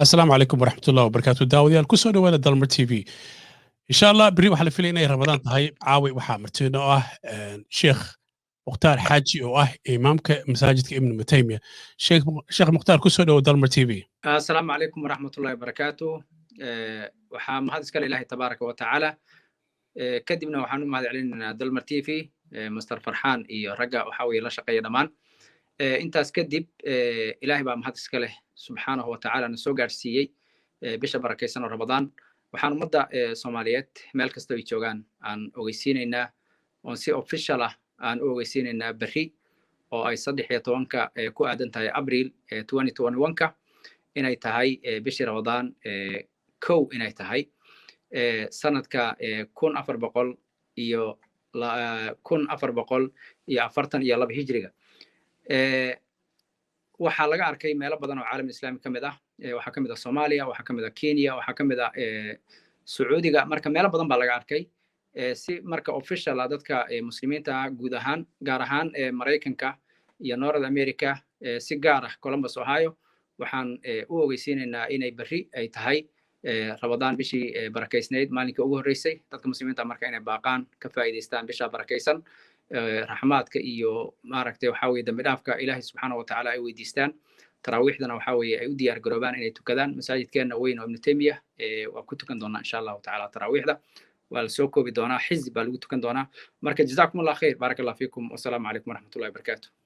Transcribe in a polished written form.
السلام عليكم ورحمة الله وبركاته داوديال كسو دhowaada dalmar t v insha allah beri waxaa la filaya inay ramadaan tahay caawi waxaa martiino ah sheekh mukhtaar xaaji oo ah imaamka masaajidka ibnu taymiya sheekh mukhtaar kusoo dhowo dalmar t v السلام عليكم ورحمة الله وبركاته waxaa mahad iskale ilaahay tabaaraka wa tacaala kadibna waxaan u mahad celinaynaa dalmar t v master farxaan iyo ragga waxa weeye la shaqeeya dhammaan intaas kadib ilaahay baa mahad iska leh subxaanahu wa tacaala na soo gaarsiiyey bisha barakaysan oo ramadaan waxaan ummadda soomaaliyeed meel kasta ay joogaan aan ogeysiinaynaa oon si official ah aan u ogeysiinaynaa berri oo ay 13 ku aadan tahay abriil 2021ka inay tahay bishii ramadaan kow inay tahay sanadka 1400 iyo 1442 hijriga waxaa laga arkay meelo badan oo caalam islaami ka mid ah waxaa ka mid ah Soomaaliya waxaa ka mid ah Kenya waxaa ka mid ah Sacuudiga marka meelo badan baa laga arkay si marka official ah dadka muslimiinta guud ahaan gaar ahaan Mareykanka iyo North America si gaar ah Columbus Ohio waxaan u ogeysiinaynaa inay berri ay tahay ramadaan bishii barakeysnayd maalinka ugu horeysay dadka muslimiinta marka inay baaqaan ka faa'iideystaan bisha barakeysan raxmaadka iyo maaragtay waxa weeye dambi dhaafka ilaahay subxaanahu wa tacaala ay weydiistaan taraawiixdana waxa weeye ay u diyaar garoobaan inay tukadaan masaajidkeena weyn oo ibnu taymiya waa ku tukan doonaa insha allahu tacaala taraawiixda waa la soo koobi doonaa xisbi baa lagu tukan doonaa marka jazaakum allah khayr baaraka allah fiikum wasalaamu calaykum waraxmatullahi wabarakaatu